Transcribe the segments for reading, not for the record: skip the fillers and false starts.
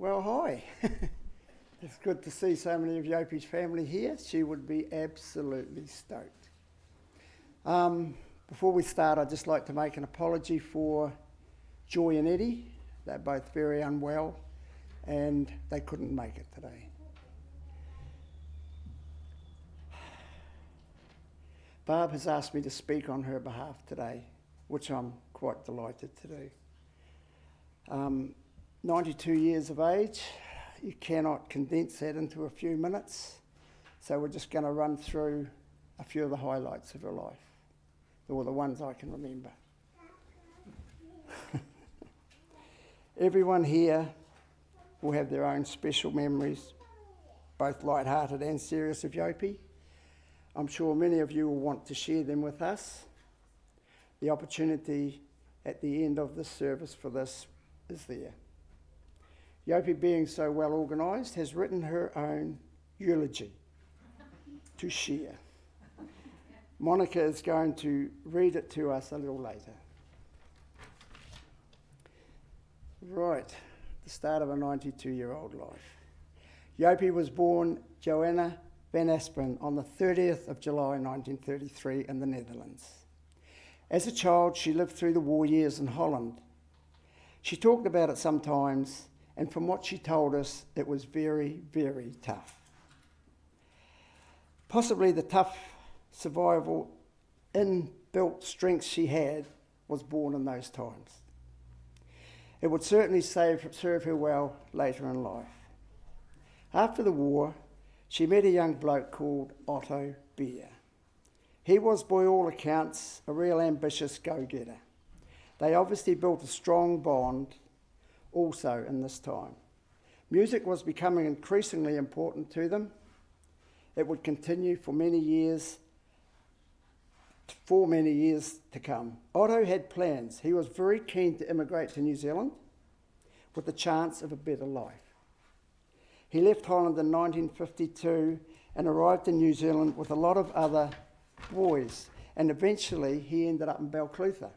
Well, hi. It's good to see so many of Yopi's family here. She would be absolutely stoked. Before we start, I'd just like to make an apology for Joy and Eddie. They're both very unwell and they couldn't make it today. Barb has asked me to speak on her behalf today, which I'm quite delighted to do. 92 years of age, you cannot condense that into a few minutes, so we're just going to run through a few of the highlights of her life, or the ones I can remember. Everyone here will have their own special memories, both light-hearted and serious, of Yopi. I'm sure many of you will want to share them with us. The opportunity at the end of the service for this is there. Yopi, being so well organised, has written her own eulogy to share. Monica is going to read it to us a little later. Right, the start of a 92-year-old life. Yopi was born Johanna van Asperen on the 30th of July 1933 in the Netherlands. As a child, she lived through the war years in Holland. She talked about it sometimes, and from what she told us, it was very, very tough. Possibly the tough survival inbuilt strength she had was born in those times. It would certainly serve her well later in life. After the war, she met a young bloke called Behr. He was, by all accounts, a real ambitious go-getter. They obviously built a strong bond also in this time. Music was becoming increasingly important to them. It would continue for many years to come. Otto had plans. He was very keen to immigrate to New Zealand with the chance of a better life. He left Holland in 1952 and arrived in New Zealand with a lot of other boys, and eventually he ended up in Balclutha,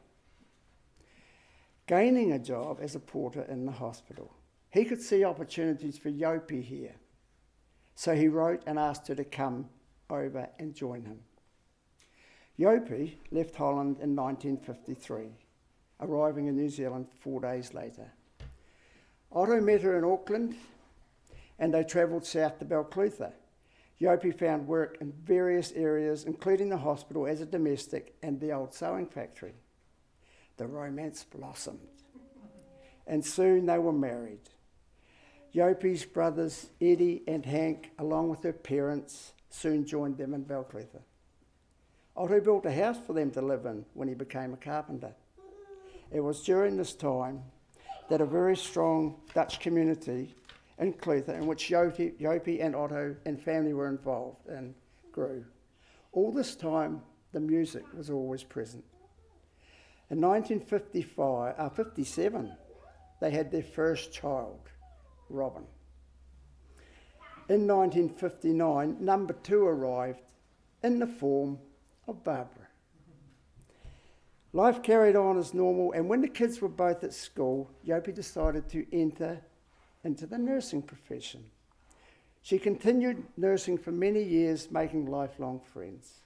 gaining a job as a porter in the hospital. He could see opportunities for Yopi here, so he wrote and asked her to come over and join him. Yopi left Holland in 1953, arriving in New Zealand 4 days later. Otto met her in Auckland, and they travelled south to Balclutha. Yopi found work in various areas, including the hospital as a domestic and the old sewing factory. The romance blossomed, and soon they were married. Yopi's brothers Eddie and Hank, along with her parents, soon joined them in Balclutha. Otto built a house for them to live in when he became a carpenter. It was during this time that a very strong Dutch community in Clutha, in which Yopi and Otto and family were involved, and grew. All this time, the music was always present. In 1957, they had their first child, Robin. In 1959, number 2 arrived in the form of Barbara. Life carried on as normal, and when the kids were both at school, Yopi decided to enter into the nursing profession. She continued nursing for many years, making lifelong friends.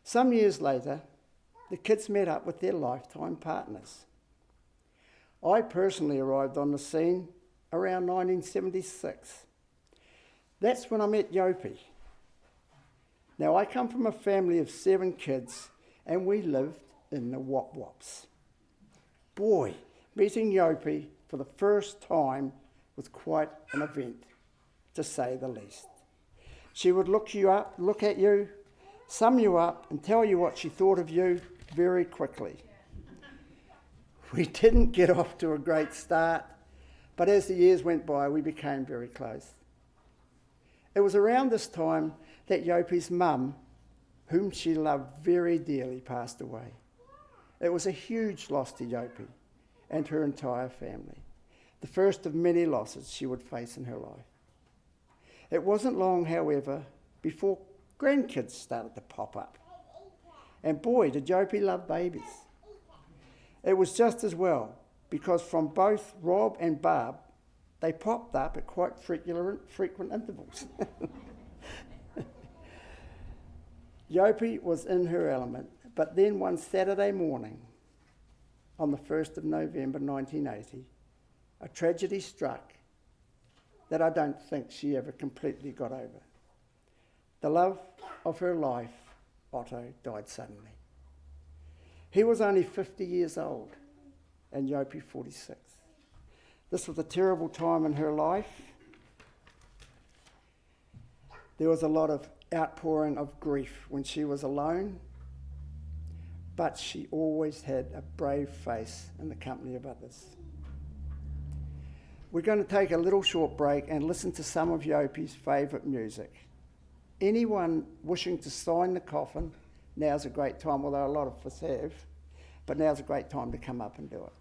Some years later, the kids met up with their lifetime partners. I personally arrived on the scene around 1976. That's when I met Yopi. Now, I come from a family of 7 kids, and we lived in the Wop-Wops. Boy, meeting Yopi for the first time was quite an event, to say the least. She would look at you, sum you up, and tell you what she thought of you very quickly. We didn't get off to a great start, but as the years went by, we became very close. It was around this time that Yopi's mum, whom she loved very dearly, passed away. It was a huge loss to Yopi and her entire family, the first of many losses she would face in her life. It wasn't long, however, before grandkids started to pop up. And boy, did Yopi love babies. It was just as well, because from both Rob and Barb, They popped up at quite frequent intervals. Jopie was in her element, but then one Saturday morning, on the 1st of November 1980, a tragedy struck that I don't think she ever completely got over. The love of her life, Otto, died suddenly. He was only 50 years old and Jopie 46. This was a terrible time in her life. There was a lot of outpouring of grief when she was alone, but she always had a brave face in the company of others. We're going to take a little short break and listen to some of Jopie's favourite music. Anyone wishing to sign the coffin, now's a great time, although a lot of us have, but now's a great time to come up and do it.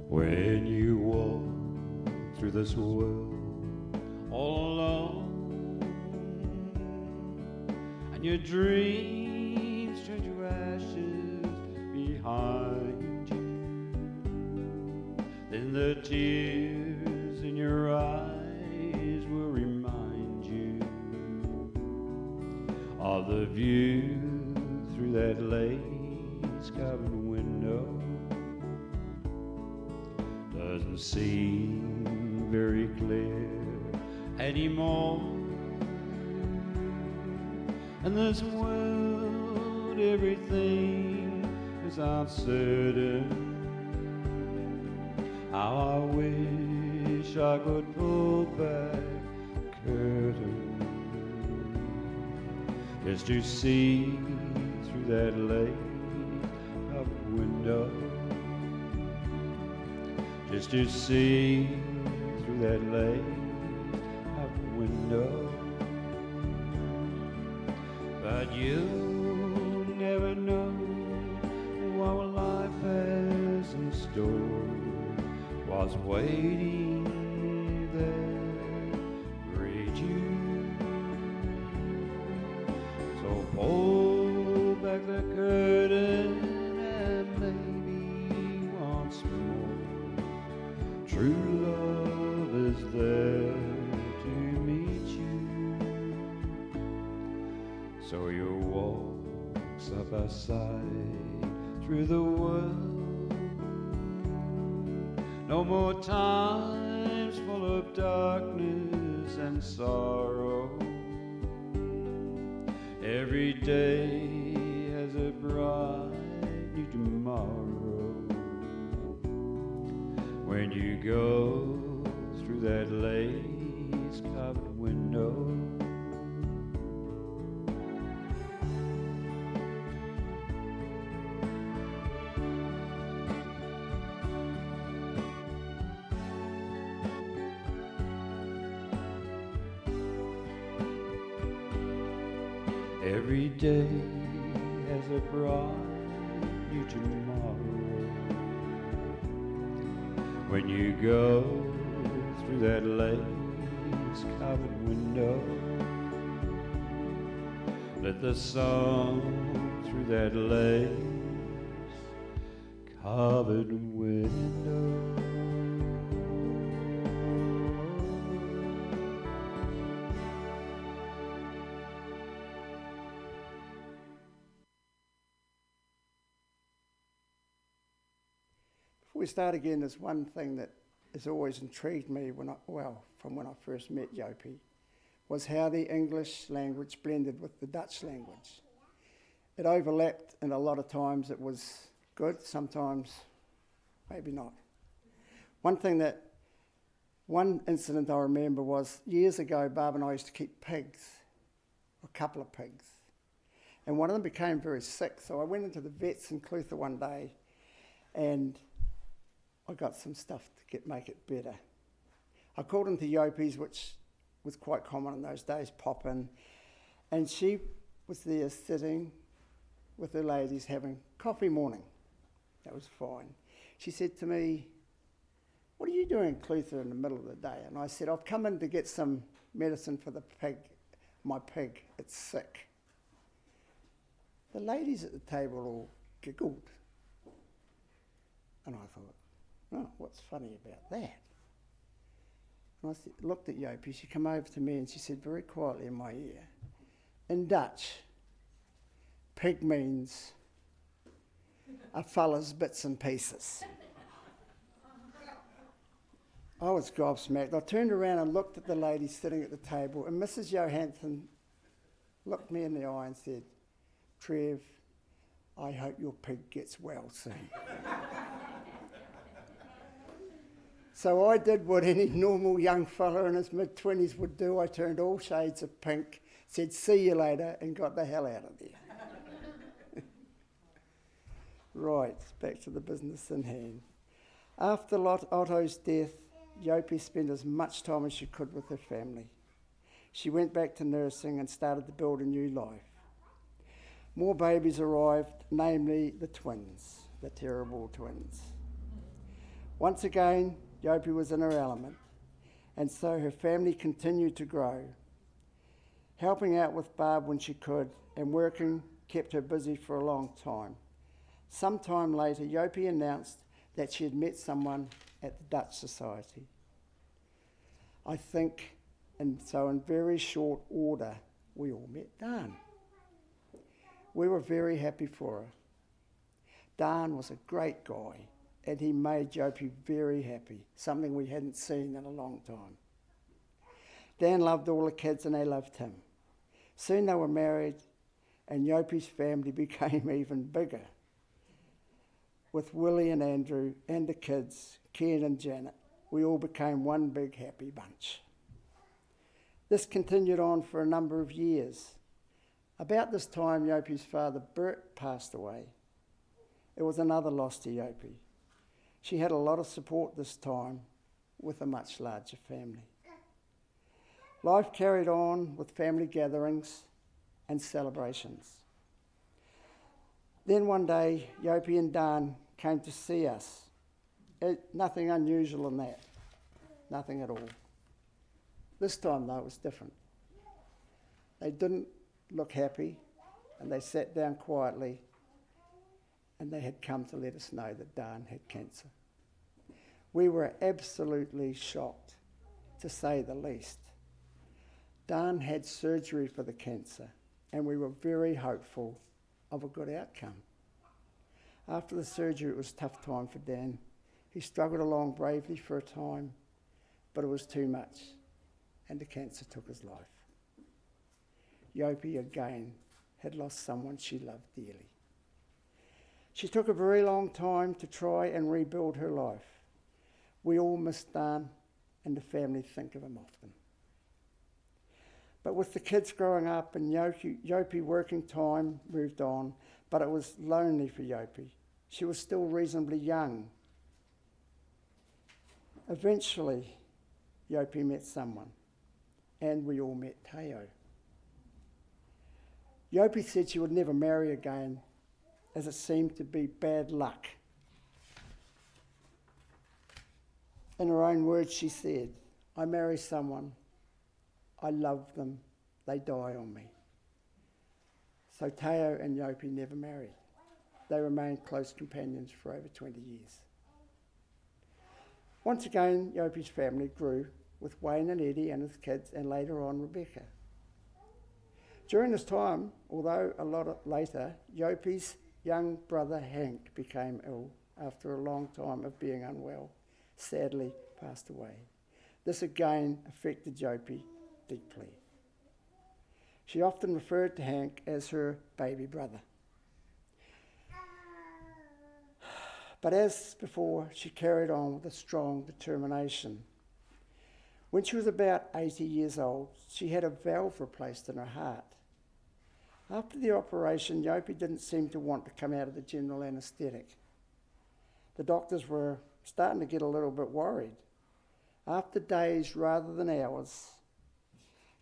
When you walk through this world all alone, and your dreams turn to ashes behind you, then the tears in your eyes will remind you of the view through that lace-covered window. Doesn't seem very clear anymore. In this world, everything is uncertain. How I wish I could pull back the curtain just to see through that lace-covered window. Just to see through that lace-covered window. But you'll never know what life has in store, was waiting there to greet you. So pull back the curtain and maybe once more true love is there to meet you. So you'll walk side by side through the world. No more times full of darkness and sorrow. Every day has a bright new tomorrow. When when you go through that lace-covered window. Every day has a bright new tomorrow when you go through that lace-covered window. Let the sun through that lace-covered window. Before we start again, there's one thing that has always intrigued me from when I first met Yopi, was how the English language blended with the Dutch language. It overlapped, and a lot of times it was good, sometimes maybe not. One incident I remember was years ago, Barb and I used to keep pigs, a couple of pigs, and one of them became very sick, so I went into the vets in Clutha one day, and I got some stuff to make it better. I called into Yopi's, which was quite common in those days, pop in, and she was there sitting with her ladies having coffee morning. That was fine. She said to me, "What are you doing in Clutha in the middle of the day?" And I said, "I've come in to get some medicine for the pig, my pig, it's sick." The ladies at the table all giggled. And I thought, oh, what's funny about that? And I looked at Yopi, she came over to me and she said very quietly in my ear, in Dutch, pig means a fella's bits and pieces. I was gobsmacked. I turned around and looked at the lady sitting at the table, and Mrs. Johanna looked me in the eye and said, "Trev, I hope your pig gets well soon." So I did what any normal young fella in his mid-20s would do. I turned all shades of pink, said, "See you later," and got the hell out of there. Right, back to the business in hand. After Otto's death, Yopi spent as much time as she could with her family. She went back to nursing and started to build a new life. More babies arrived, namely the twins, the terrible twins. Once again, Yopi was in her element, and so her family continued to grow. Helping out with Barb when she could and working kept her busy for a long time. Sometime later, Yopi announced that she had met someone at the Dutch Society. I think, and so in very short order, we all met Dan. We were very happy for her. Dan was a great guy, and he made Yopi very happy, something we hadn't seen in a long time. Dan loved all the kids and they loved him. Soon they were married, and Yopi's family became even bigger, with Willie and Andrew and the kids, Ken and Janet. We all became one big happy bunch. This continued on for a number of years. About this time, Yopi's father, Bert, passed away. It was another loss to Yopi. She had a lot of support this time with a much larger family. Life carried on with family gatherings and celebrations. Then one day, Yopi and Dan came to see us. Nothing unusual in that, nothing at all. This time, though, it was different. They didn't look happy, and they sat down quietly, and they had come to let us know that Dan had cancer. We were absolutely shocked, to say the least. Dan had surgery for the cancer, and we were very hopeful of a good outcome. After the surgery, it was a tough time for Dan. He struggled along bravely for a time, but it was too much, and the cancer took his life. Yopi again had lost someone she loved dearly. She took a very long time to try and rebuild her life. We all miss Dan, and the family think of him often. But with the kids growing up and Yopi working time moved on, but it was lonely for Yopi. She was still reasonably young. Eventually, Yopi met someone, and we all met Teo. Yopi said she would never marry again, as it seemed to be bad luck. In her own words, she said, "I marry someone, I love them, they die on me." So Teo and Yopi never married. They remained close companions for over 20 years. Once again, Yopi's family grew with Wayne and Eddie and his kids, and later on Rebecca. During this time, although a lot later, Yopi's young brother Hank became ill after a long time of being unwell. Sadly passed away. This again affected Yopi deeply. She often referred to Hank as her baby brother. But as before, she carried on with a strong determination. When she was about 80 years old, she had a valve replaced in her heart. After the operation, Yopi didn't seem to want to come out of the general anaesthetic. The doctors were starting to get a little bit worried. After days rather than hours,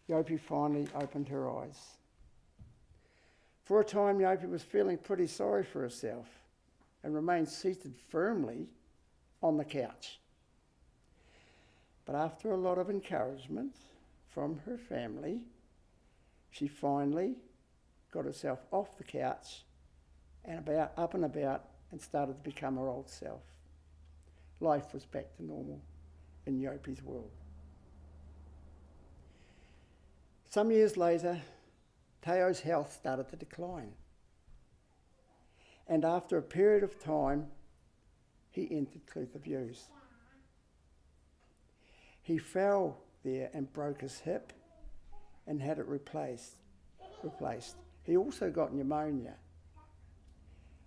Yopi finally opened her eyes. For a time, Yopi was feeling pretty sorry for herself and remained seated firmly on the couch. But after a lot of encouragement from her family, she finally got herself off the couch and up and about and started to become her old self. Life was back to normal in Yopi's world. Some years later, Teo's health started to decline. And after a period of time, he entered Clutha Views. He fell there and broke his hip and had it replaced. He also got pneumonia,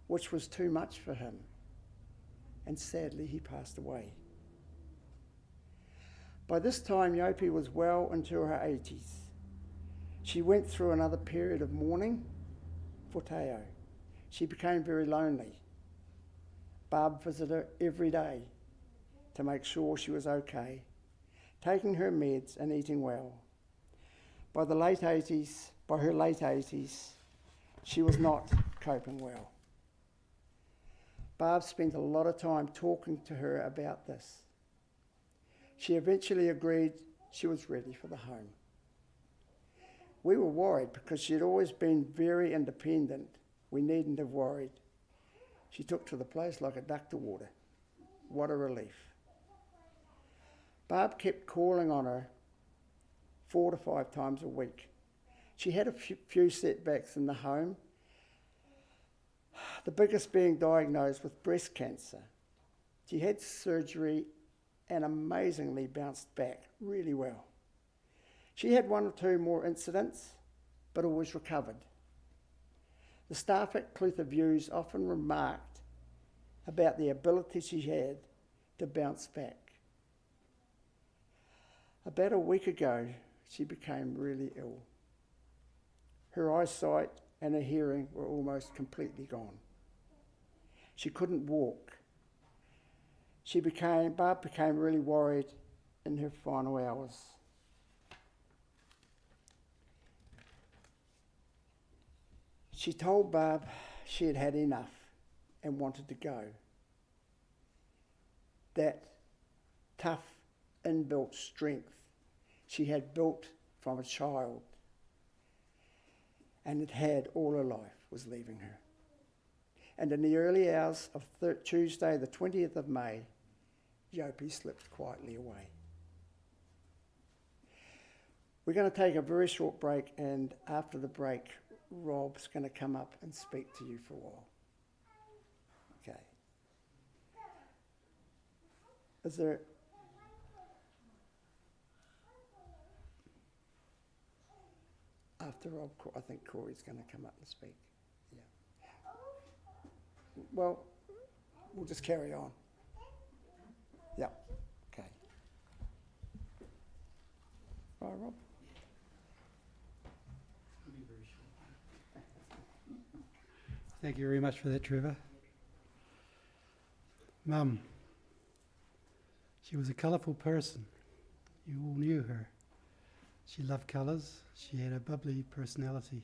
which was too much for him. And sadly, he passed away. By this time, Yopi was well into her 80s. She went through another period of mourning for Teo. She became very lonely. Barb visited her every day to make sure she was okay, taking her meds and eating well. By her late 80s, she was not coping well. Barb spent a lot of time talking to her about this. She eventually agreed she was ready for the home. We were worried because she had always been very independent. We needn't have worried. She took to the place like a duck to water. What a relief. Barb kept calling on her 4 to 5 times a week. She had a few setbacks in the home, the biggest being diagnosed with breast cancer. She had surgery and amazingly bounced back really well. She had 1 or 2 more incidents, but always recovered. The staff at Clutha Views often remarked about the ability she had to bounce back. About a week ago, she became really ill. Her eyesight and her hearing were almost completely gone. She couldn't walk. Barb became really worried in her final hours. She told Barb she had had enough and wanted to go. That tough inbuilt strength she had built from a child and had had all her life was leaving her. And in the early hours of Tuesday, the 20th of May, Yopi slipped quietly away. We're going to take a very short break, and after the break, Rob's going to come up and speak to you for a while. Okay. Is there... After Rob, I think Corey's going to come up and speak. Yeah. Well, we'll just carry on. Yeah. cry, Rob? Thank you very much for that, Trevor. Mum, she was a colourful person. You all knew her. She loved colours. She had a bubbly personality.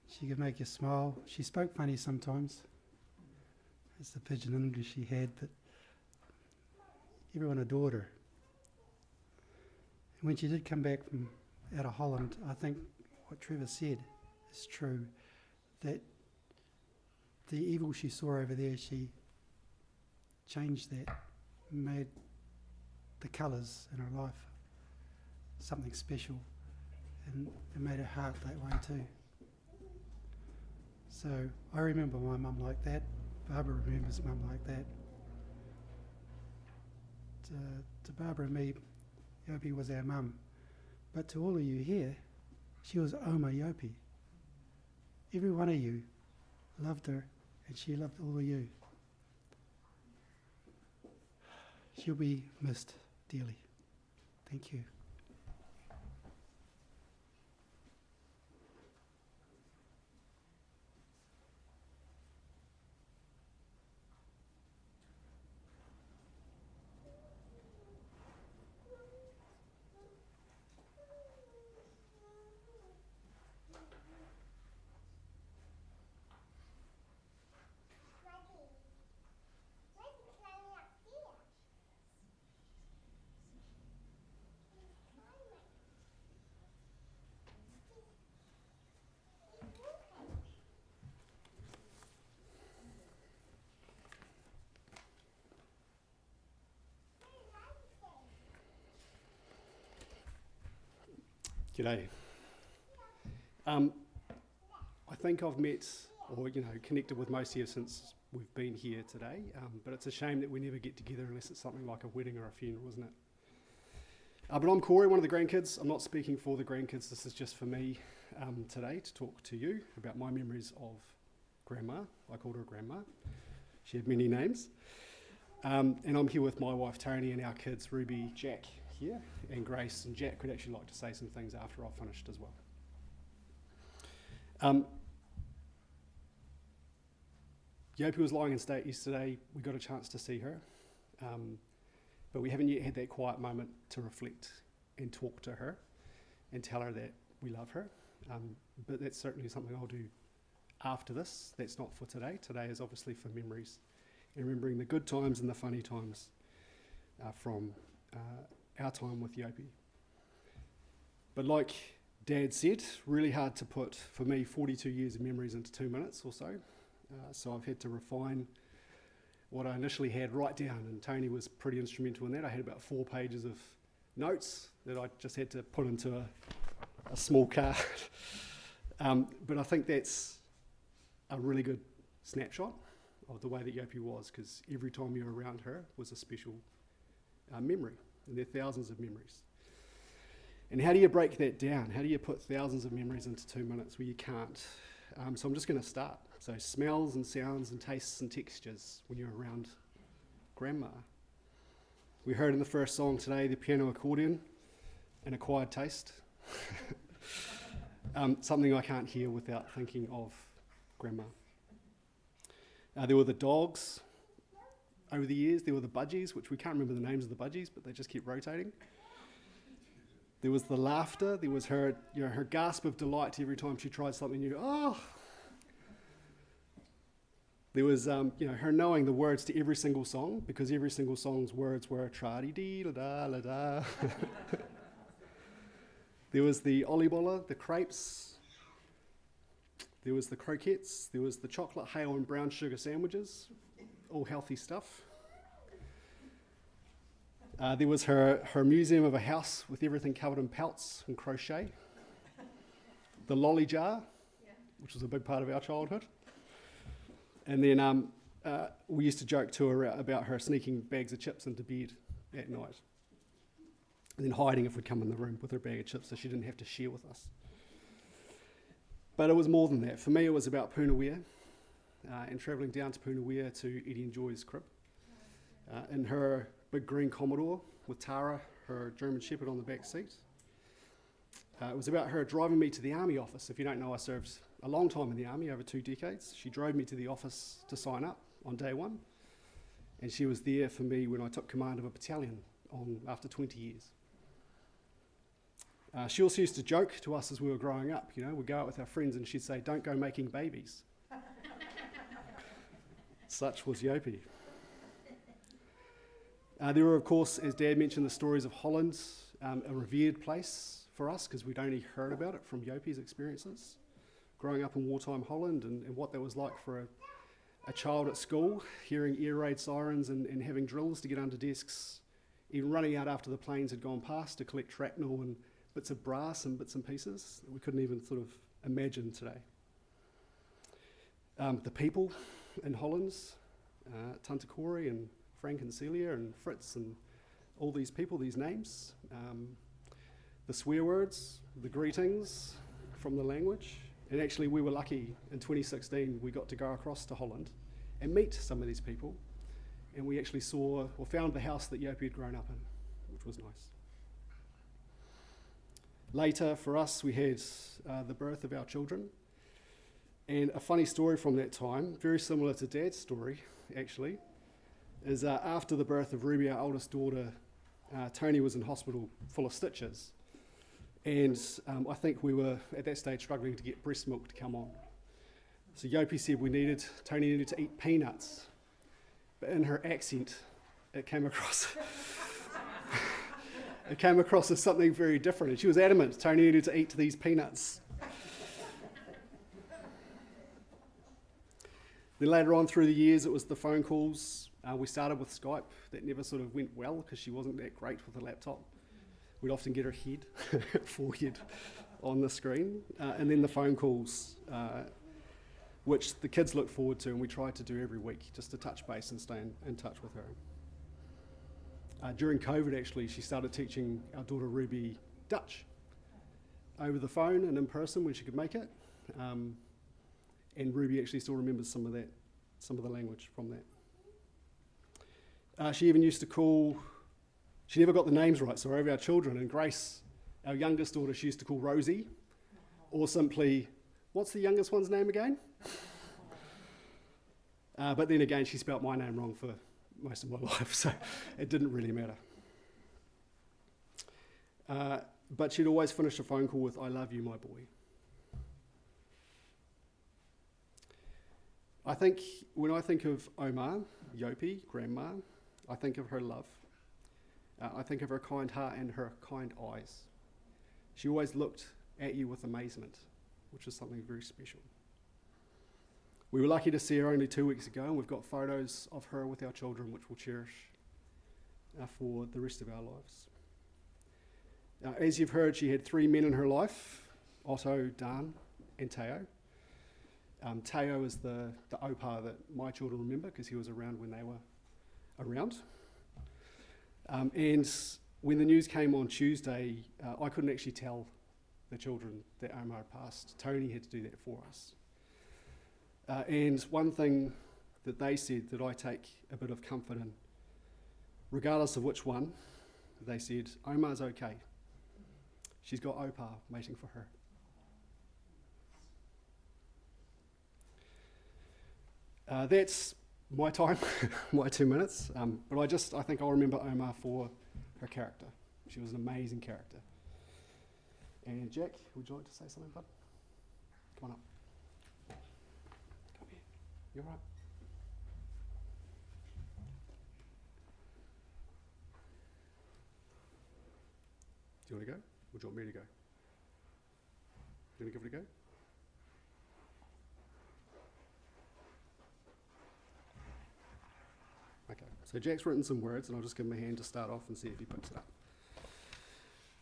She could make you smile. She spoke funny sometimes. That's the pidgin English she had, but everyone adored her. And when she did come back from out of Holland, I think what Trevor said is true, that the evil she saw over there, she changed that, made the colours in her life something special, and it made her heart that way too. So I remember my mum like that. Barbara remembers mum like that. To Barbara and me, Yopi was our mum. But to all of you here, she was Oma Yopi. Every one of you loved her, and she loved all of you. She'll be missed dearly. Thank you. G'day. I think I've met or connected with most of you since we've been here today, but it's a shame that we never get together unless it's something like a wedding or a funeral, isn't it? But I'm Corey, one of the grandkids. I'm not speaking for the grandkids, this is just for me today to talk to you about my memories of Grandma. I called her Grandma. She had many names. And I'm here with my wife Tony and our kids Ruby, Jack here, and Grace, and Jack would actually like to say some things after I've finished as well. Yopi was lying in state yesterday. We got a chance to see her, but we haven't yet had that quiet moment to reflect and talk to her and tell her that we love her. But that's certainly something I'll do after this. That's not for today. Today is obviously for memories and remembering the good times and the funny times from our time with Yopi. But like Dad said, really hard to put, for me, 42 years of memories into 2 minutes or so. So I've had to refine what I initially had right down, and Tony was pretty instrumental in that. I had about 4 pages of notes that I just had to put into a small card. But I think that's a really good snapshot of the way that Yopi was, because every time you were around her was a special memory, and there are thousands of memories. And how do you break that down? How do you put thousands of memories into 2 minutes? Well, you can't. So I'm just going to start. So smells and sounds and tastes and textures when you're around Grandma. We heard in the first song today the piano accordion, an acquired taste. Something I can't hear without thinking of Grandma. There were the dogs over the years. There were the budgies, which we can't remember the names of the budgies, but they just keep rotating. There was the laughter. There was her, her gasp of delight every time she tried something new. Oh! There was, her knowing the words to every single song, because every single song's words were tra-dee-dee-la-da-la-da. There was the olibola, the crepes. There was the croquettes. There was the chocolate hail and brown sugar sandwiches, all healthy stuff. There was her museum of a house with everything covered in pelts and crochet. The lolly jar, which was a big part of our childhood. And then we used to joke to her about her sneaking bags of chips into bed at night. And then hiding if we'd come in the room with her bag of chips so she didn't have to share with us. But it was more than that. For me, it was about Punawea and travelling down to Punawea to Eddie and Joy's crib. In her big green Commodore with Tara, her German Shepherd, on the back seat. It was about her driving me to the army office. If you don't know, I served a long time in the army, over 2 decades. She drove me to the office to sign up on day one, and she was there for me when I took command of a battalion after 20 years. She also used to joke to us as we were growing up, we'd go out with our friends and she'd say, "Don't go making babies." Such was Yopi. There were, of course, as Dad mentioned, the stories of Holland, a revered place for us because we'd only heard about it from Yopi's experiences, growing up in wartime Holland and what that was like for a child at school, hearing air raid sirens and having drills to get under desks, even running out after the planes had gone past to collect shrapnel and bits of brass and bits and pieces that we couldn't even sort of imagine today. The people in Holland, Tantakori and Frank and Celia and Fritz and all these people, these names, the swear words, the greetings from the language. And actually we were lucky in 2016 we got to go across to Holland and meet some of these people, and we actually saw or found the house that Yopi had grown up in, which was nice. Later, for us, we had the birth of our children. And a funny story from that time, very similar to Dad's story, actually, is after the birth of Ruby, our oldest daughter, Tony was in hospital full of stitches. And I think we were, at that stage, struggling to get breast milk to come on. So Yopi said Tony needed to eat peanuts. But in her accent, it came across... It came across as something very different, and she was adamant Tony needed to eat these peanuts. Then later on through the years, it was the phone calls. We started with Skype. That never sort of went well because she wasn't that great with the laptop. We'd often get her forehead on the screen. And then the phone calls, which the kids looked forward to, and we tried to do every week just to touch base and stay in touch with her. During COVID, actually, she started teaching our daughter Ruby Dutch over the phone and in person when she could make it. And Ruby actually still remembers some of the language from that. She even used to call, she never got the names right, sorry, of our children. And Grace, our youngest daughter, she used to call Rosie, or simply, what's the youngest one's name again? But then again, she spelt my name wrong for most of my life, so it didn't really matter. But she'd always finish a phone call with, "I love you, my boy." I think when I think of Omar, Yopi, Grandma, I think of her love. I think of her kind heart and her kind eyes. She always looked at you with amazement, which is something very special. We were lucky to see her only 2 weeks ago, and we've got photos of her with our children, which we'll cherish for the rest of our lives. As you've heard, she had 3 men in her life, Otto, Dan, and Teo. Teo is the opa that my children remember because he was around when they were around. And when the news came on Tuesday, I couldn't actually tell the children that Omar had passed. Tony had to do that for us. And one thing that they said that I take a bit of comfort in, regardless of which one, they said, Omar's okay. She's got Opa waiting for her. That's my time, my 2 minutes. But I think I'll remember Omar for her character. She was an amazing character. And Jack, would you like to say something, bud? Come on up. Come here. You're right. Do you want to go? Or do you want me to go? Do you want to give it a go? Okay, so Jack's written some words, and I'll just give him a hand to start off and see if he picks it up.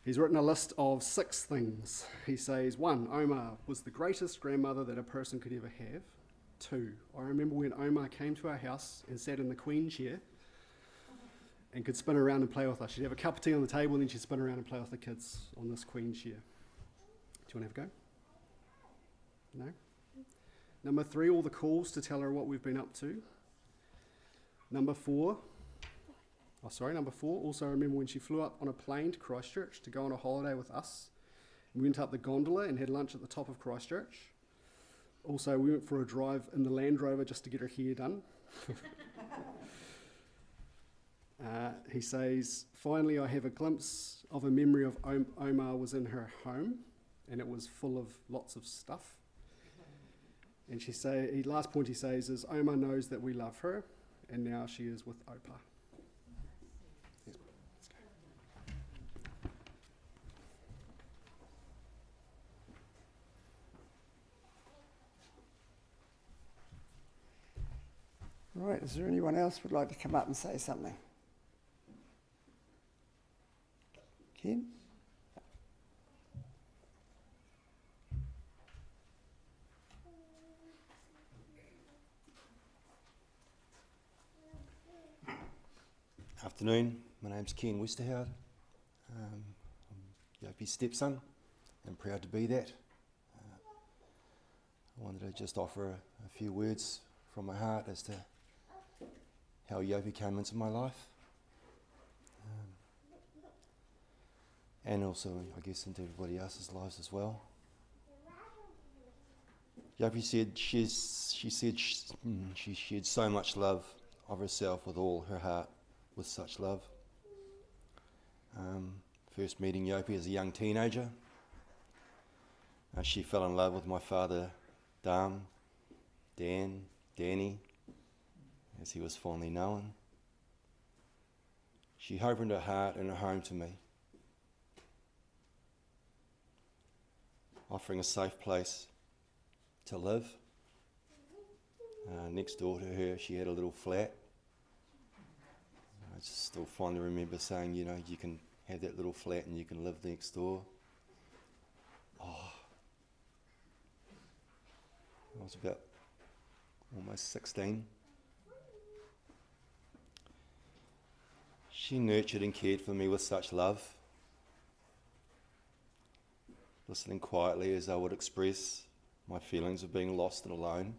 He's written a list of 6 things. He says, 1, Omar was the greatest grandmother that a person could ever have. 2, I remember when Omar came to our house and sat in the queen chair and could spin around and play with us. She'd have a cup of tea on the table, and then she'd spin around and play with the kids on this queen chair. Do you want to have a go? No? Number 3, all the calls to tell her what we've been up to. Number 4, also remember when she flew up on a plane to Christchurch to go on a holiday with us We went up the gondola and had lunch at the top of Christchurch. Also, we went for a drive in the Land Rover just to get her hair done. He says, finally I have a glimpse of a memory of Omar was in her home, and it was full of lots of stuff. And last point he says is, Omar knows that we love her, and now she is with Opa. Let's go. Right, is there anyone else who would like to come up and say something? Ken? Afternoon, my name's Ken Westerhoud. I'm Yopi's stepson and proud to be that. I wanted to just offer a few words from my heart as to how Yopi came into my life. And also, I guess, into everybody else's lives as well. Yopi said she shared so much love of herself with all her heart, with such love. First meeting Yopi as a young teenager, she fell in love with my father, Danny, as he was fondly known. She opened her heart and her home to me, offering a safe place to live. Next door to her, she had a little flat. I just still fondly remember saying, you know, you can have that little flat and you can live next door. Oh, I was about almost 16. She nurtured and cared for me with such love, listening quietly as I would express my feelings of being lost and alone.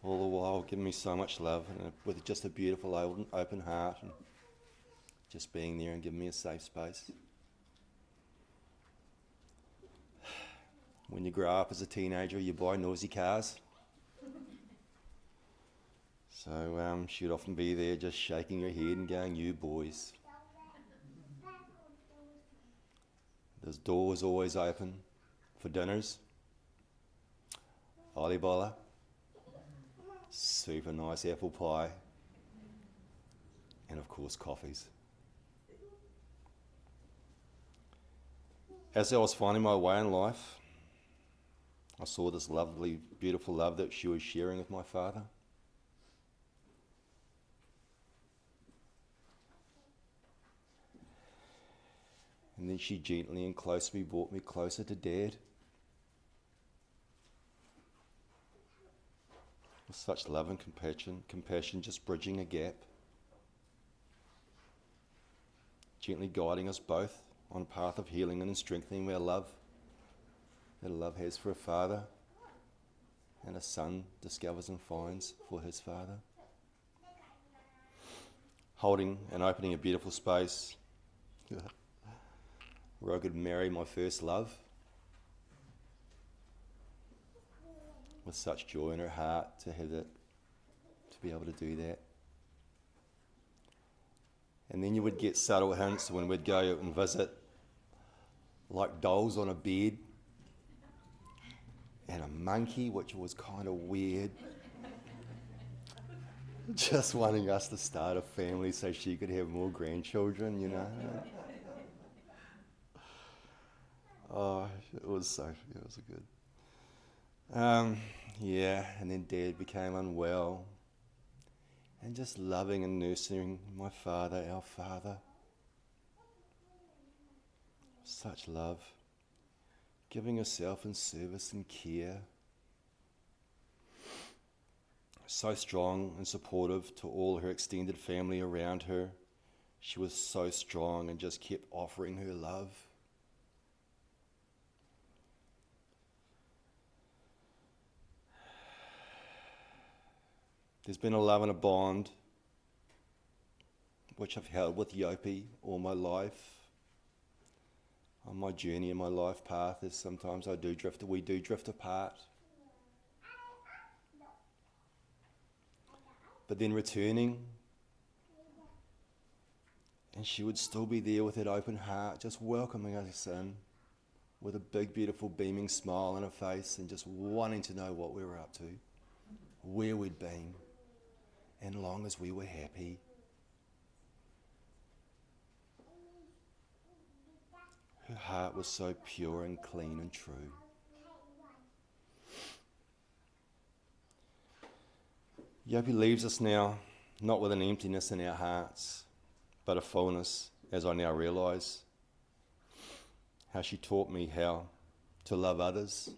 All the while giving me so much love, and with just a beautiful open heart, and just being there and giving me a safe space. When you grow up as a teenager, you buy noisy cars. So she'd often be there just shaking her head and going, "You boys." The door was always open for dinners. Olibola, super nice apple pie, and of course coffees. As I was finding my way in life, I saw this lovely, beautiful love that she was sharing with my father. And then she gently and closely brought me closer to Dad. With such love and compassion just bridging a gap. Gently guiding us both on a path of healing and strengthening our love that a love has for a father and a son discovers and finds for his father. Holding and opening a beautiful space where I could marry my first love with such joy in her heart to have it, to be able to do that. And then you would get subtle hints when we'd go and visit, like dolls on a bed and a monkey, which was kind of weird. Just wanting us to start a family so she could have more grandchildren, you know. Oh, it was good. And then Dad became unwell, and just loving and nursing my father, our father. Such love, giving herself in service and care. So strong and supportive to all her extended family around her. She was so strong and just kept offering her love. There's been a love and a bond which I've held with Yopi all my life. on my journey and my life path is sometimes we do drift apart. But then returning, and she would still be there with that open heart, just welcoming us in with a big, beautiful, beaming smile on her face and just wanting to know what we were up to, where we'd been, and long as we were happy. Her heart was so pure and clean and true. Yopi leaves us now, not with an emptiness in our hearts, but a fullness, as I now realise. How she taught me how to love others,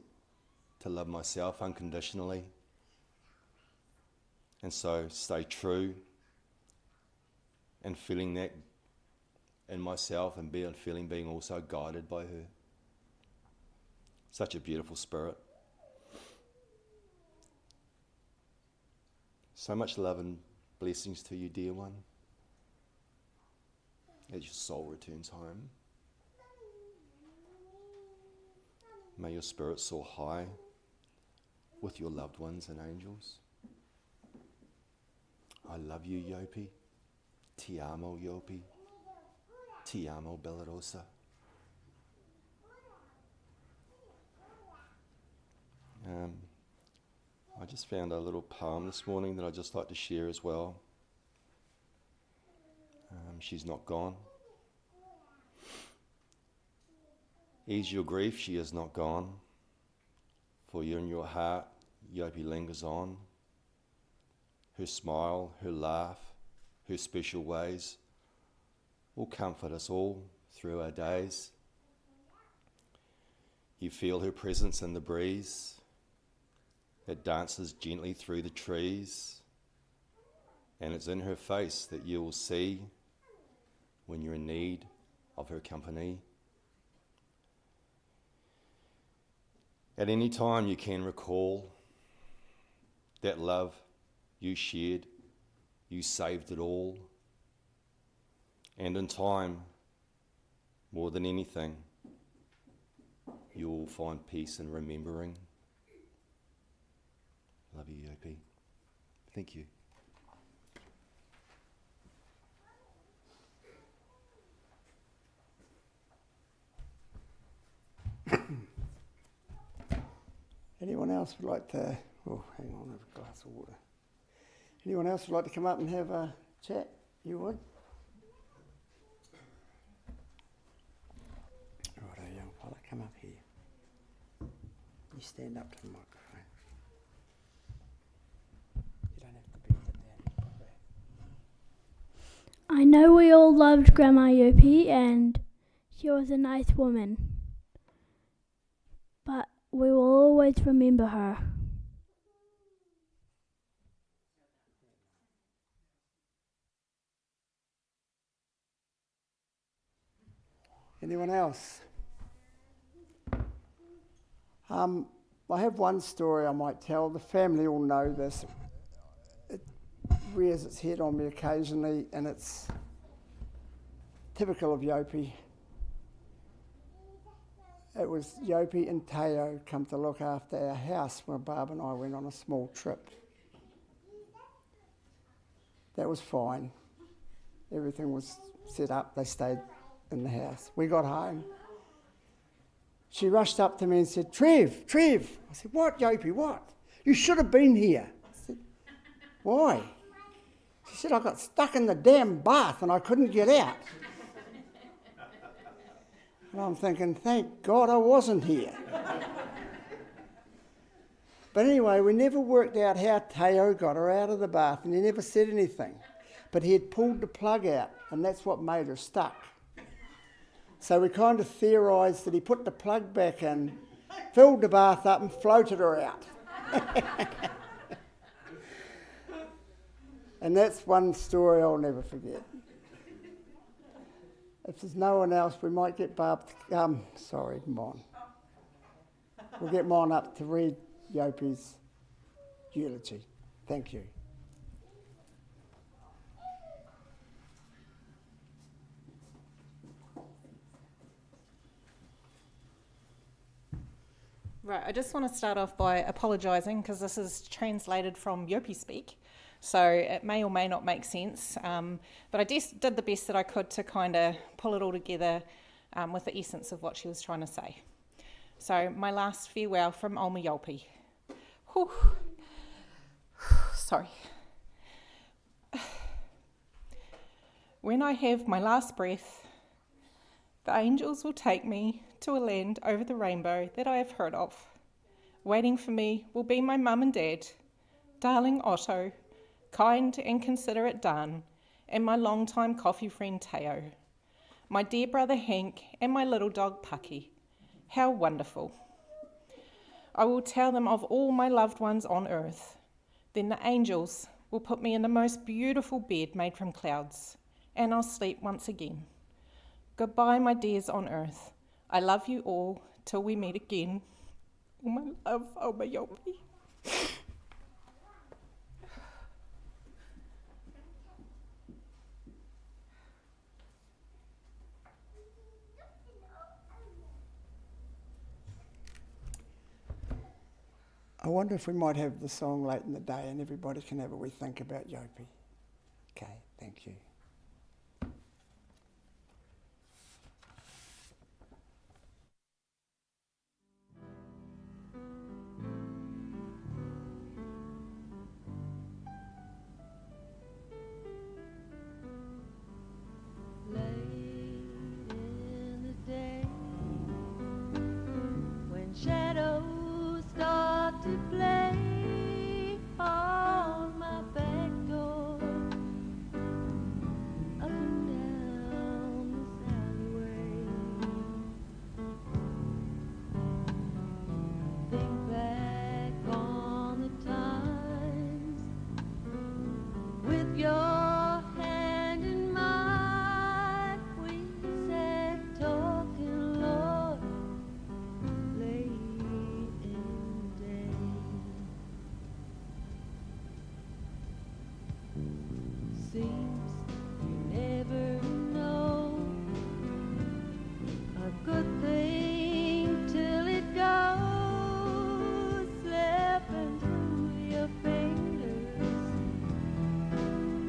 to love myself unconditionally, and so stay true and feeling that in myself and being also guided by her. Such a beautiful spirit. So much love and blessings to you, dear one, as your soul returns home. May your spirit soar high with your loved ones and angels. I love you, Yopi. Ti amo, Yopi. Ti amo, Bellarosa. I just found a little poem this morning that I'd just like to share as well. She's not gone. Ease your grief, she is not gone. For you in your heart, Yopi lingers on. Her smile, her laugh, her special ways will comfort us all through our days. You feel her presence in the breeze that dances gently through the trees, and it's in her face that you will see when you're in need of her company. At any time you can recall that love you shared, you saved it all, and in time, more than anything, you will find peace in remembering. Love you, Yopi. Thank you. Anyone else would like to, oh, hang on, I have a glass of water. Anyone else would like to come up and have a chat? You would? Righto, young fella, come up here. You stand up to the microphone. You don't have to be down here. I know we all loved Grandma Yopi and she was a nice woman, but we will always remember her. Anyone else? I have one story I might tell. The family all know this. It rears its head on me occasionally, and it's typical of Yopi. It was Yopi and Teo come to look after our house when Barb and I went on a small trip. That was fine. Everything was set up. They stayed in the house. We got home. She rushed up to me and said, Trev. I said, what, Yopi, what? You should have been here. I said, why? She said, I got stuck in the damn bath and I couldn't get out. And I'm thinking, thank God I wasn't here. But anyway, we never worked out how Teo got her out of the bath, and he never said anything. But he had pulled the plug out, and that's what made her stuck. So we kind of theorised that he put the plug back in, filled the bath up and floated her out. And that's one story I'll never forget. If there's no one else, we might get Barb to Mon. We'll get Mon up to read Yopi's eulogy. Thank you. Right, I just want to start off by apologising because this is translated from Yopi speak, so it may or may not make sense, but I just did the best that I could to kind of pull it all together with the essence of what she was trying to say. So, my last farewell from Olma Yopi. Whew. Sorry. When I have my last breath, the angels will take me to a land over the rainbow that I have heard of. Waiting for me will be my mum and dad, darling Otto, kind and considerate Dan, and my long-time coffee friend Teo, my dear brother Hank, and my little dog Pucky. How wonderful. I will tell them of all my loved ones on earth. Then the angels will put me in the most beautiful bed made from clouds, and I'll sleep once again. Goodbye, my dears on earth. I love you all till we meet again. All my love, Olma Yopi. I wonder if we might have the song late in the day and everybody can have a wee think about Yopi. Okay, thank you. Shadows start to play on my back door, up and down this alleyway. I think back on the times with your hand in mine. We sat talking, Lord, late in the day. Seems you never know a good thing till it goes slipping through your fingers.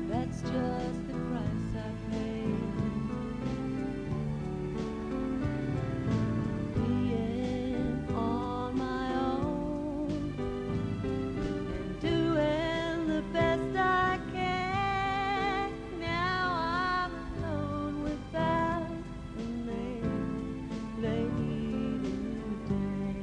That's just the price I pay. Being on my own and doing the best I can. Now I'm alone without a man late in the day.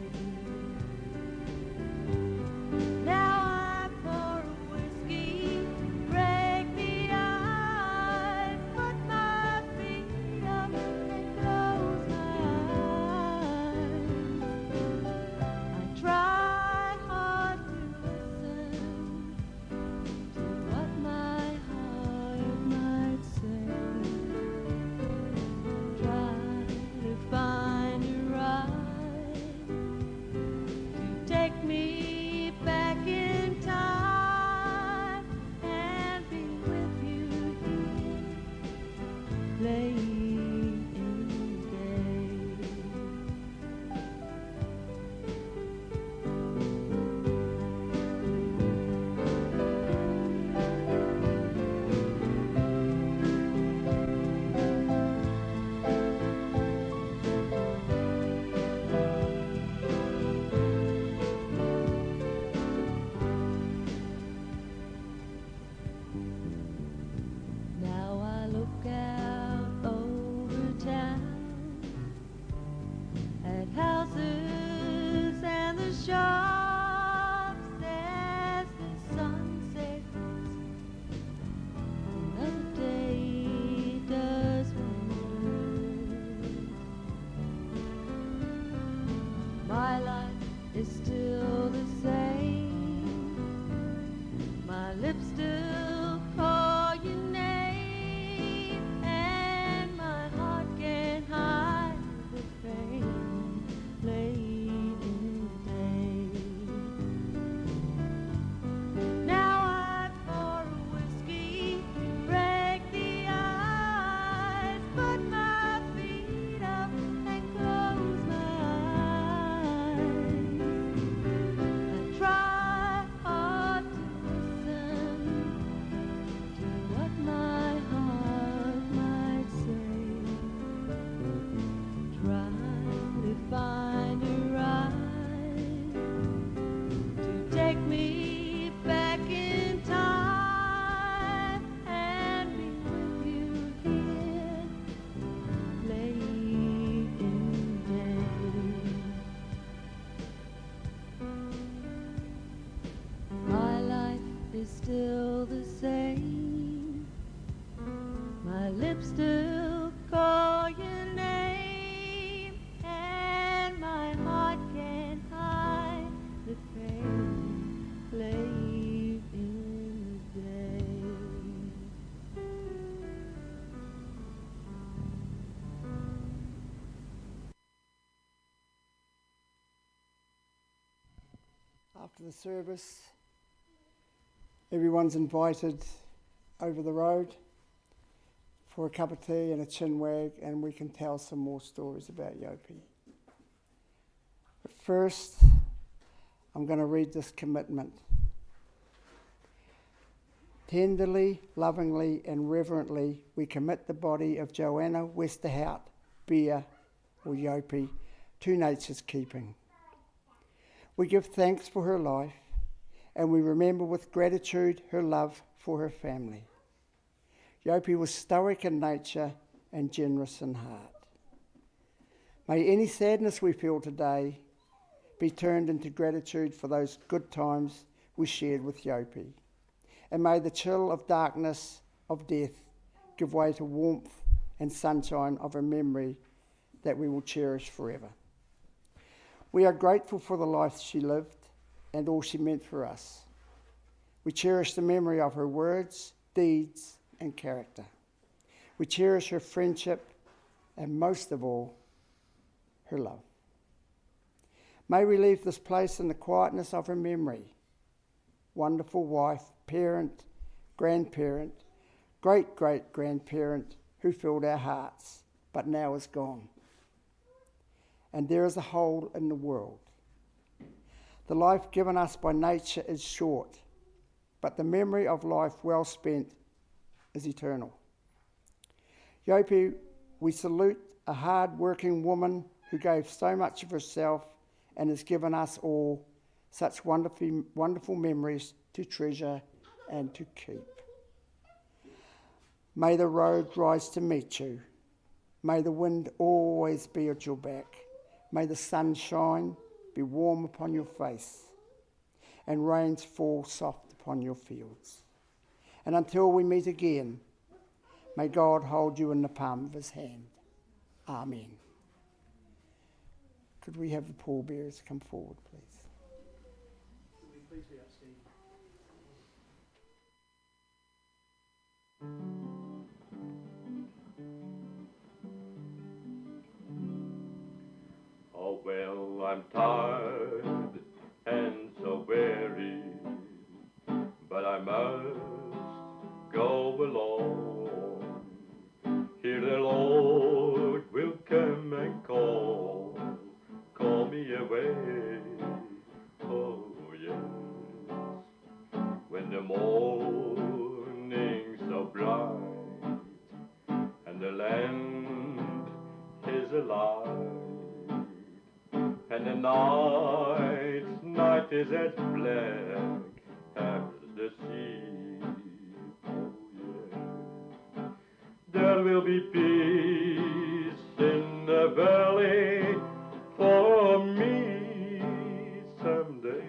Now I pour a whiskey, break the ice, put my feet up and close my eyes. I try hard to listen to what my heart might say. Try to find a ride to take me back in time and be with you here late in the day. Now I look out over town at houses and the shops as the sun sets. Another day does wonders. My life is still the same. My lips still call your name, and my heart can't hide the pain late in the day. Now I pour a whiskey, break the ice, put my feet up and close my eyes. still the same. My lips still call your name, and my heart can't hide the pain late in the day. After the service, everyone's invited over the road for a cup of tea and a chinwag, and we can tell some more stories about Yopi. But first, I'm going to read this commitment. Tenderly, lovingly, and reverently, we commit the body of Johanna Westerhoud, Behr, or Yopi, to nature's keeping. We give thanks for her life, and we remember with gratitude her love for her family. Yopi was stoic in nature and generous in heart. May any sadness we feel today be turned into gratitude for those good times we shared with Yopi. And may the chill of darkness of death give way to warmth and sunshine of a memory that we will cherish forever. We are grateful for the life she lived and all she meant for us. We cherish the memory of her words, deeds, and character. We cherish her friendship and, most of all, her love. May we leave this place in the quietness of her memory. Wonderful wife, parent, grandparent, great-great-grandparent who filled our hearts, but now is gone. And there is a hole in the world. The life given us by nature is short, but the memory of life well spent is eternal. Yopi, we salute a hard-working woman who gave so much of herself and has given us all such wonderful memories to treasure and to keep. May the road rise to meet you. May the wind always be at your back. May the sun shine, be warm upon your face, and rains fall soft upon your fields. And until we meet again, may God hold you in the palm of his hand. Amen. Could we have the pallbearers come forward, please? Please be up, Steve. Oh, well, I'm tired and so weary, but I must go along. Here the Lord will come and call me away. Oh, yes. When the morning's so bright and the land is alive, and the night is as black as the sea. Oh, yeah. There will be peace in the valley for me someday.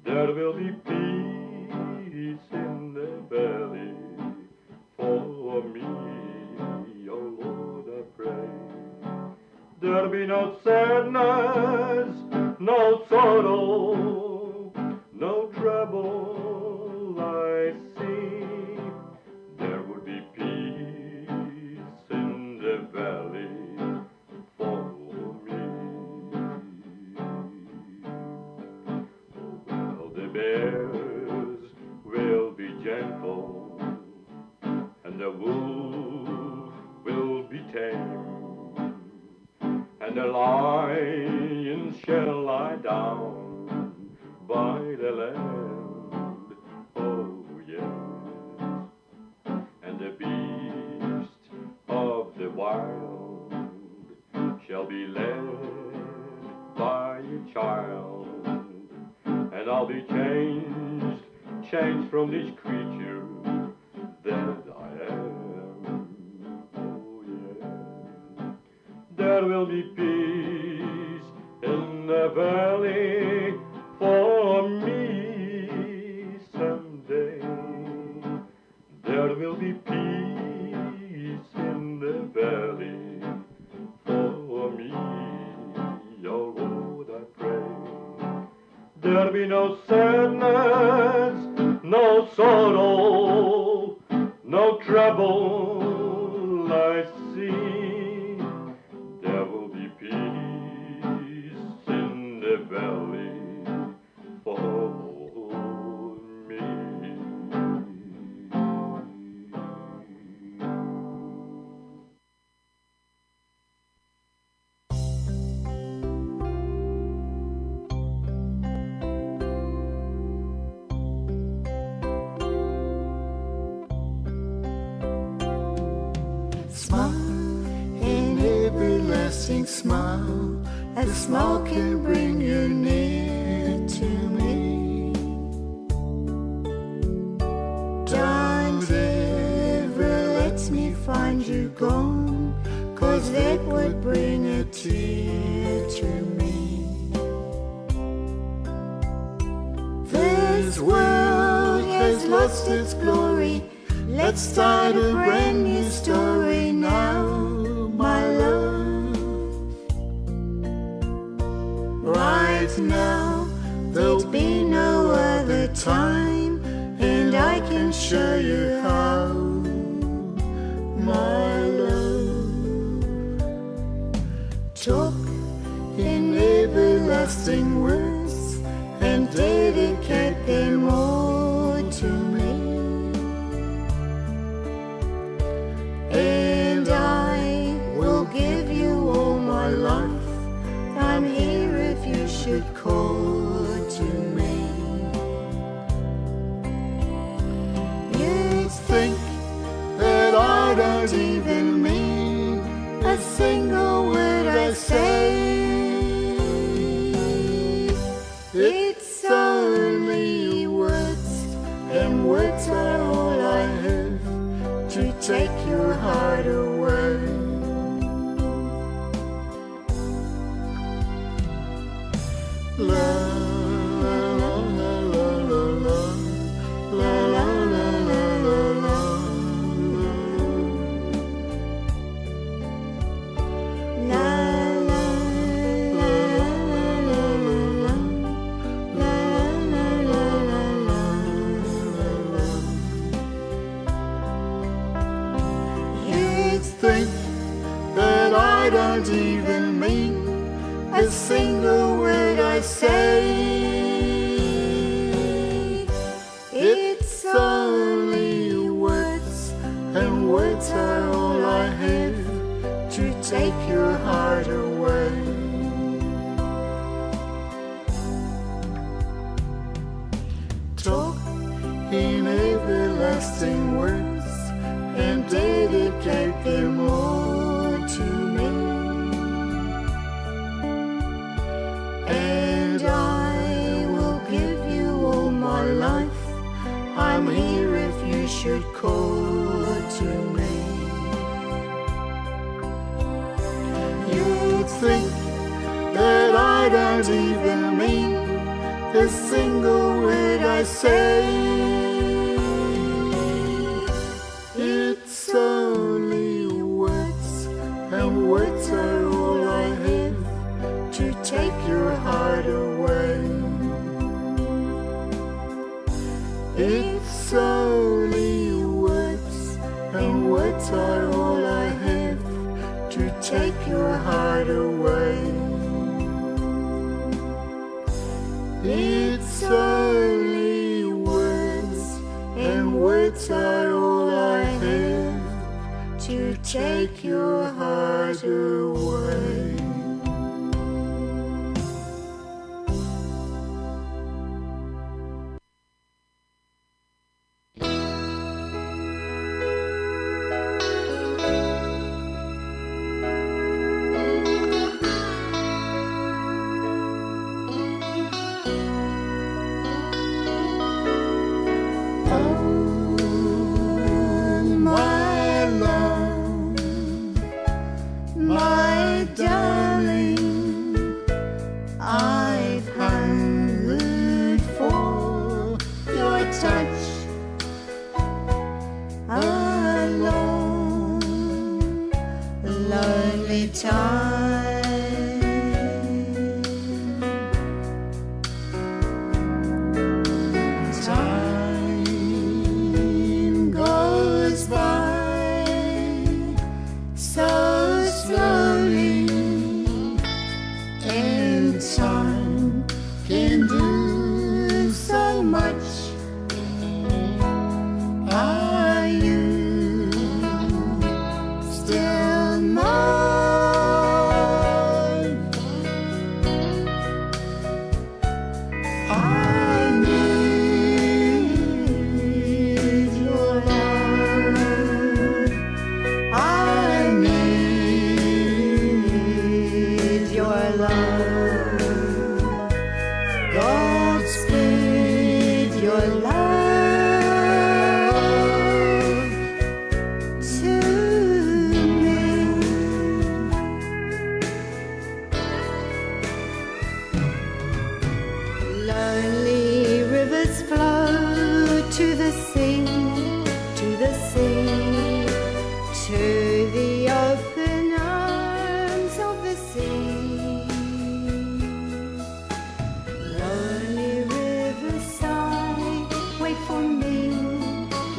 There will be peace in the valley for me. Oh, Lord, I pray. There'll be no sadness, no sorrow, no trouble I see. There would be peace in the valley for me. Oh, well, the bears will be gentle, and the wolf will be tame, and the lion shall lie down by the land. Oh, yes. And the beast of the wild shall be led by a child, and I'll be changed from this creature that I am. Oh, yes. There will be peace in the valley for me will be peace in the valley for me. Oh Lord, I pray. There'll be no sadness, no sorrow, no trouble I see. There will be peace in the valley for me. Smile, an everlasting smile. A smile can bring you near to me. Don't ever let me find you gone, 'cause that would bring a tear to me. This world has lost its glory. Let's start a brand new story now, my love. Right now, there'll be no other time, and I can show you how, my love. Talk in everlasting words and dedicate them all to me. And I will give you all my life. I'm here if you should call to me. You'd think that I don't even mean a single word I say. It's only words, and words are all I have to take your heart away. La la la la la la la la la la la la. La la la la la la. You'd think that I don't even mean a single word I say. It's only words, and words are all I have to take your heart away. Talk in everlasting words and dedicate them all to me. And I will give you all my life. I'm here if you should call to me. You'd think that I don't even mean a single word I say. It's only words, and words are all I have to take your heart away. It's only words, and words are all I have to take your heart away. It's only words, and words are all I have to take your heart away. My love, my darling.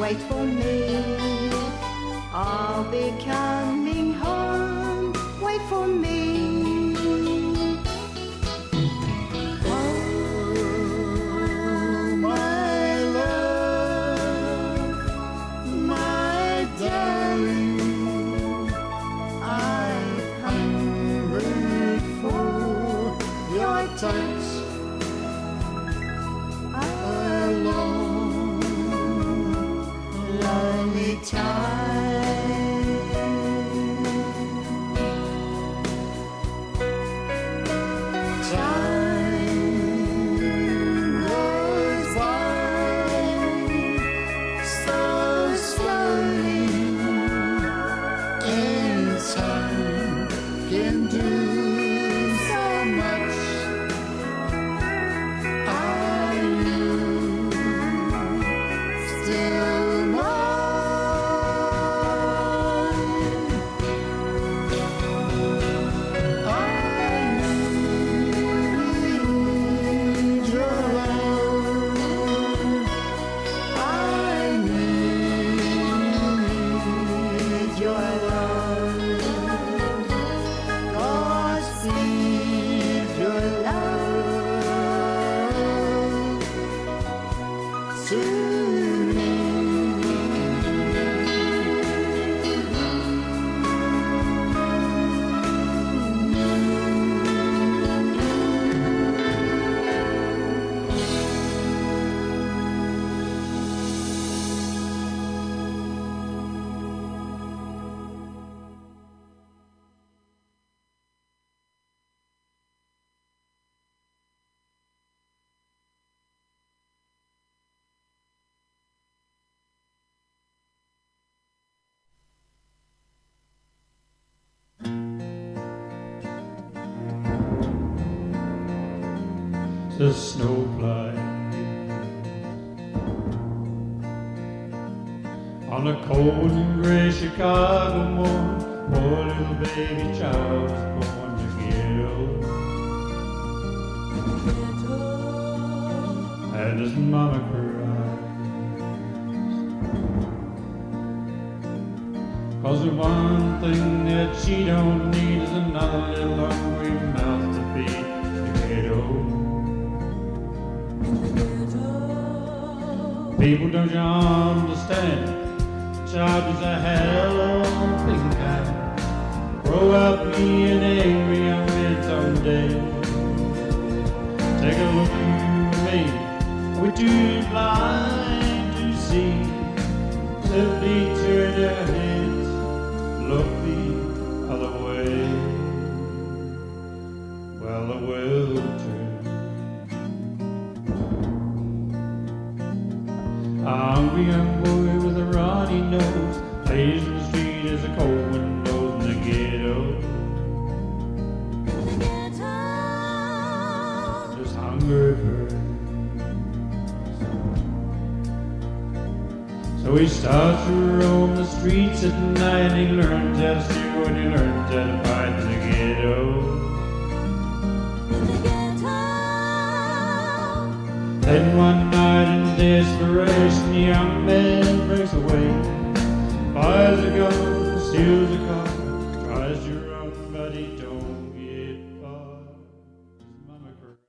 wait for me. I'll be coming home, wait for me. Oh, my love, my darling, I've hungered for your touch. A long, lonely time. Time goes by so slowly, and time can do so much. Are you still mine? I need your love. I need your love. God speed your love to me. The snowflake on a cold and gray Chicago morning, poor little baby child was born to ghetto. And his mama cries, 'cause the one thing that she don't need is another little hungry mouth to feed the ghetto. People, don't you understand? Child is a hell of a big guy. Grow up being angry young men someday. Take a look at me. We're too blind to see. Simply turn their heads, look the other way. Well, the world turns. A hungry young boy with a runny nose plays in the street as the cold wind blows in the ghetto. Just hungry birds. So he starts to roam the streets at night, and he learns how to steal and he learns how to fight in the ghetto. Then one night in desperation, the young man breaks away, fires a gun, steals a car, tries to run, but he don't get far. His mama cries.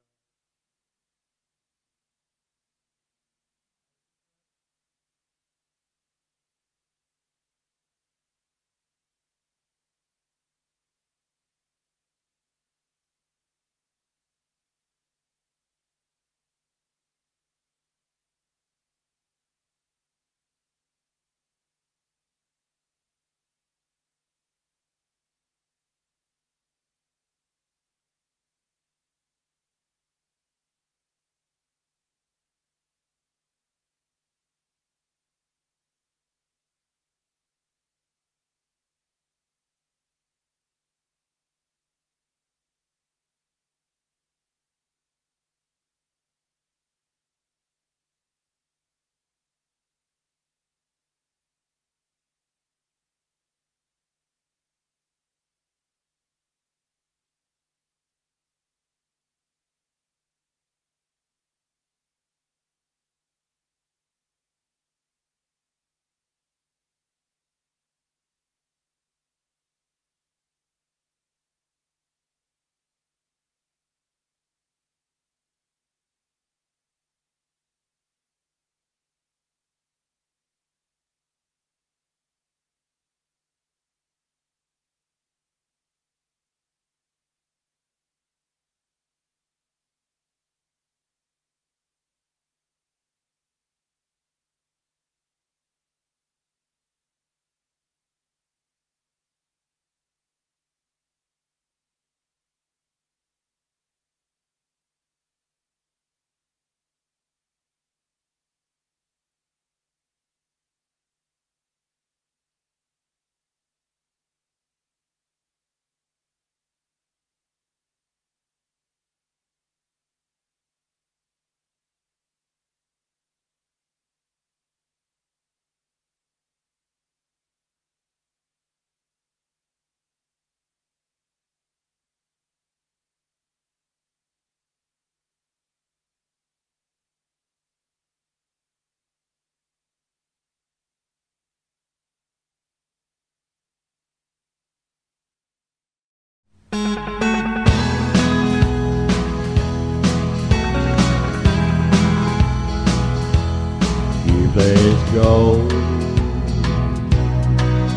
gold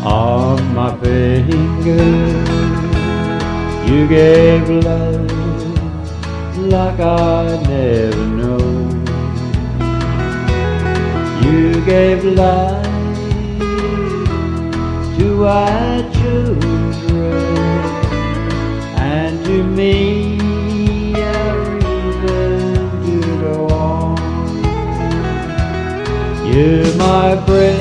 on my finger. You gave love like I never known. You gave life to our children, and to me a reason to go on. You're my friend,